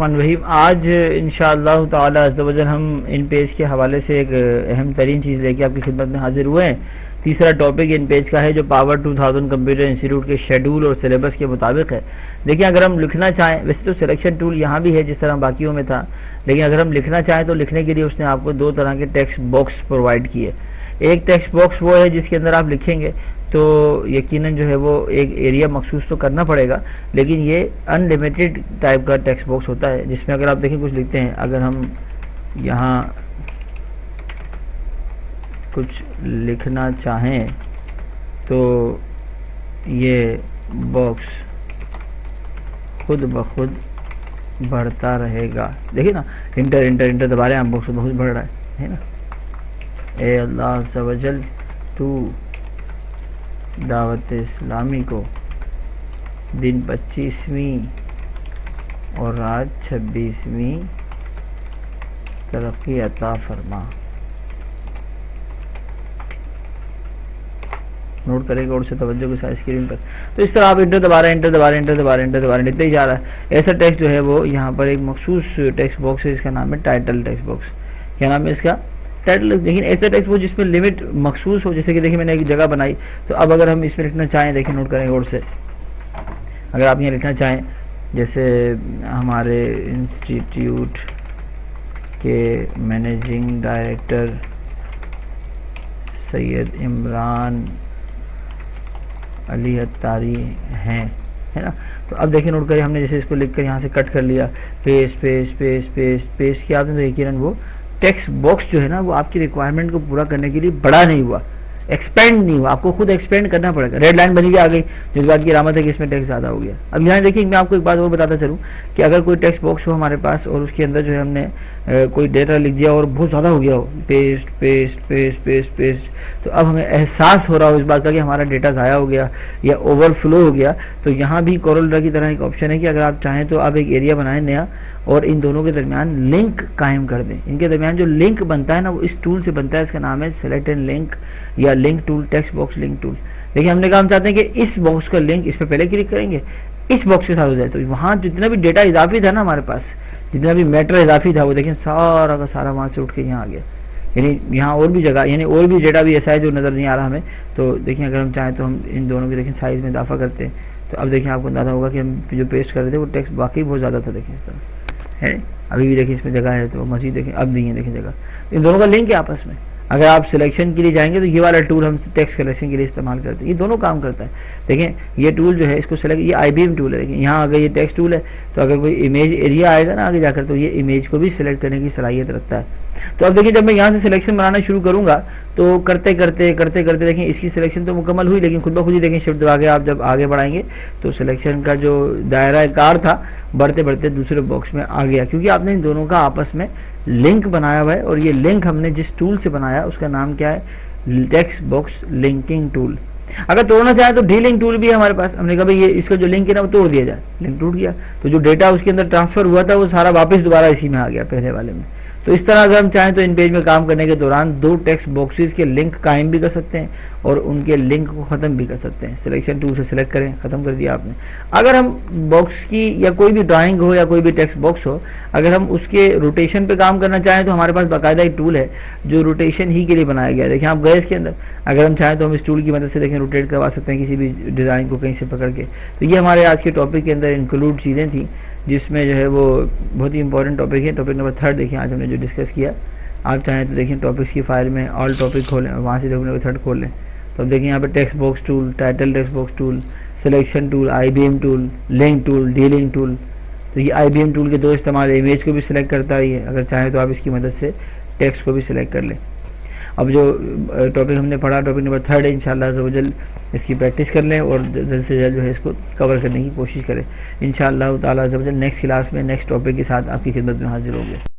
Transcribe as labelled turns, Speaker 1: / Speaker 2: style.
Speaker 1: الرحیم آج انشاءاللہ تعالی عز و جل ہم ان پیج کے حوالے سے ایک اہم ترین چیز لے کے آپ کی خدمت میں حاضر ہوئے ہیں۔ تیسرا ٹاپک ان پیج کا ہے جو پاور 2000 کمپیوٹر انسٹیٹیوٹ کے شیڈول اور سلیبس کے مطابق ہے۔ دیکھیں اگر ہم لکھنا چاہیں، ویسے تو سلیکشن ٹول یہاں بھی ہے جس طرح باقیوں میں تھا، لیکن اگر ہم لکھنا چاہیں تو لکھنے کے لیے اس نے آپ کو دو طرح کے ٹیکسٹ باکس پرووائڈ کیے۔ ایک ٹیکسٹ باکس وہ ہے جس کے اندر آپ لکھیں گے تو یقیناً جو ہے وہ ایک ایریا مخصوص تو کرنا پڑے گا، لیکن یہ ان لمیٹڈ ٹائپ کا ٹیکسٹ باکس ہوتا ہے جس میں اگر آپ دیکھیں کچھ لکھتے ہیں، اگر ہم یہاں کچھ لکھنا چاہیں تو یہ باکس خود بخود بڑھتا رہے گا۔ دیکھیں نا، انٹر انٹر انٹر دبا رہے ہیں آپ، باکس بہت بڑھ رہا ہے نا۔ اے اللہ عز و جل تو دعوت اسلامی کو دن 25ویں اور رات 26ویں ترقی عطا فرما۔ نوٹ کرے گا اور سے توجہ کے ساتھ اسکرین پر، تو اس طرح آپ انٹر دبا رہے ہیں، انٹر دبا رہے ہیں، انٹر دبا رہے ہیں، انٹر دبا رہے ہیں، لکھتے ہی جا رہا ہے۔ ایسا ٹیکسٹ جو ہے وہ یہاں پر ایک مخصوص ٹیکسٹ باکس ہے، اس کا نام ہے ٹائٹل ٹیکسٹ باکس۔ کیا نام ہے اس کا؟ ٹائٹل۔ لیکن ایسا ٹیکسٹ وہ جس میں لمٹ مخصوص ہو، جیسے کہ دیکھیں میں نے ایک جگہ بنائی، تو اب اگر ہم اس میں لکھنا چاہیں، دیکھیں نوٹ کریں غور سے، اگر آپ یہ لکھنا چاہیں جیسے ہمارے انسٹیٹیوٹ کے مینیجنگ ڈائریکٹر سید عمران علی اتاری ہیں، ہے نا۔ تو اب دیکھیں نوٹ کریں، ہم نے جیسے اس کو لکھ کر یہاں سے کٹ کر لیا، paste paste paste paste paste کیا آپ نے، تو یقیناً وہ ٹیکسٹ باکس جو ہے نا وہ آپ کی ریکوائرمنٹ کو پورا کرنے کے لیے بڑا نہیں ہوا، ایکسپینڈ نہیں ہوا، آپ کو خود ایکسپینڈ کرنا پڑے گا۔ ریڈ لائن بنی ہوئی آ گئی، جس بات کی علامت ہے کہ اس میں ٹیکسٹ زیادہ ہو گیا۔ اب یہاں دیکھیں میں آپ کو ایک بات وہ بتاتا چلوں کہ اگر کوئی ٹیکسٹ باکس ہو ہمارے پاس اور اس کے اندر جو ہے ہم نے کوئی ڈیٹا لکھ دیا اور بہت زیادہ ہو گیا ہو، paste paste paste paste paste, تو اب ہمیں احساس ہو رہا ہو اس بات کا کہ ہمارا ڈیٹا ضائع ہو گیا یا اوور فلو ہو گیا، تو یہاں بھی کورل ڈرا کی طرح ایک آپشن ہے کہ اگر آپ چاہیں تو آپ ایک ایریا بنائیں نیا اور ان دونوں کے درمیان لنک قائم کر دیں۔ ان کے درمیان جو لنک بنتا ہے نا وہ اس ٹول سے بنتا ہے، اس کا نام ہے سلیکٹ اینڈ لنک یا link tool, text box link tool. لیکن ہم نے کہا ہم چاہتے ہیں کہ اس باکس کا لنک اس پہ پہلے کلک کریں گے، اس باکس کے ساتھ ہو جائے، تو وہاں جتنا بھی ڈیٹا اضافی تھا نا ہمارے پاس، جتنا بھی میٹر اضافی تھا وہ دیکھیں سارا کا سارا وہاں سے اٹھ کے یہاں آ گیا۔ یعنی یہاں اور بھی جگہ، یعنی اور بھی ڈیٹا بھی ایسا ہے جو نظر نہیں آ رہا ہمیں، تو دیکھیں اگر ہم چاہیں تو ہم ان دونوں کی دیکھیں سائز میں اضافہ کرتے ہیں، تو اب دیکھیں آپ کو اندازہ ہوگا کہ ہم جو پیسٹ کر رہے تھے وہ ٹیکسٹ واقعی بہت زیادہ تھا، دیکھیں اس طرح ہے، ابھی بھی دیکھیں اس میں جگہ ہے، تو مزید دیکھیں اب نہیں ہے، دیکھیں جگہ، ان دونوں کا لنک ہے آپس میں۔ اگر آپ سلیکشن کے لیے جائیں گے تو یہ والا ٹول ہم ٹیکسٹ سلیکشن کے لیے استعمال کرتے ہیں، یہ دونوں کام کرتا ہے۔ دیکھیں یہ ٹول جو ہے اس کو سلیکٹ، یہ آئی بی ایم ٹول ہے، دیکھیں یہاں اگر یہ ٹیکسٹ ٹول ہے تو اگر کوئی امیج ایریا آئے گا نا آگے جا کر، تو یہ امیج کو بھی سلیکٹ کرنے کی صلاحیت رکھتا ہے۔ تو اب دیکھیں جب میں یہاں سے سلیکشن بنانا شروع کروں گا تو کرتے کرتے کرتے کرتے دیکھیں اس کی سلیکشن تو مکمل ہوئی، لیکن خود بخود ہی دیکھیں شفٹ دبا کے آپ جب آگے بڑھائیں گے تو سلیکشن کا جو دائرہ کار تھا بڑھتے بڑھتے دوسرے باکس میں آ گیا، کیونکہ آپ نے ان دونوں کا آپس میں لنک بنایا ہوا ہے، اور یہ لنک ہم نے جس ٹول سے بنایا اس کا نام کیا ہے؟ Text box linking tool. اگر توڑنا چاہیں تو ڈی لنک ٹول بھی ہے ہمارے پاس، ہم نے کہا بھائی یہ اس کا جو لنک ہے نا وہ توڑ دیا جائے، لنک ٹوٹ گیا تو جو ڈیٹا اس کے اندر ٹرانسفر ہوا تھا وہ سارا واپس دوبارہ اسی میں آ گیا پہلے والے میں۔ تو اس طرح اگر ہم چاہیں تو ان پیج میں کام کرنے کے دوران دو ٹیکسٹ باکسز کے لنک قائم بھی کر سکتے ہیں اور ان کے لنک کو ختم بھی کر سکتے ہیں۔ سلیکشن ٹول سے سلیکٹ کریں، ختم کر دیا آپ نے۔ اگر ہم باکس کی یا کوئی بھی ڈرائنگ ہو یا کوئی بھی ٹیکسٹ باکس ہو، اگر ہم اس کے روٹیشن پہ کام کرنا چاہیں تو ہمارے پاس باقاعدہ ایک ٹول ہے جو روٹیشن ہی کے لیے بنایا گیا ہے۔ دیکھیں آپ گئے اس کے اندر، اگر ہم چاہیں تو ہم اس ٹول کی مدد سے دیکھیں روٹیٹ کروا سکتے ہیں کسی بھی ڈیزائن کو کہیں سے پکڑ کے۔ تو یہ ہمارے آج کے ٹاپک کے اندر انکلوڈ چیزیں تھیں جس میں جو ہے وہ بہت ہی امپورٹنٹ ٹاپک ہے۔ ٹاپک نمبر 3 دیکھیں آج ہم نے جو ڈسکس کیا، آپ چاہیں تو دیکھیں ٹاپکس کی فائل میں آل ٹاپک کھولیں، وہاں سے ٹاپک نمبر 3 کھول لیں، تو اب دیکھیں یہاں پہ text box tool, title text box tool, selection tool, I B M tool, link tool, D link tool. تو یہ آئی بی ایم ٹول کے دو استعمال، امیج کو بھی سلیکٹ کرتا ہے، اگر چاہیں تو آپ اس کی مدد سے ٹیکسٹ کو بھی سلیکٹ کر لیں۔ اب جو ٹاپک ہم نے پڑھا ٹاپک نمبر 3 ہے، انشاءاللہ عز و جل اس کی پریکٹس کر لیں اور جلد سے جلد جو ہے اس کو کور کرنے کی کوشش کریں۔ انشاءاللہ تعالی عز و جل نیکسٹ کلاس میں نیکسٹ ٹاپک کے ساتھ آپ کی خدمت میں حاضر ہوں گے۔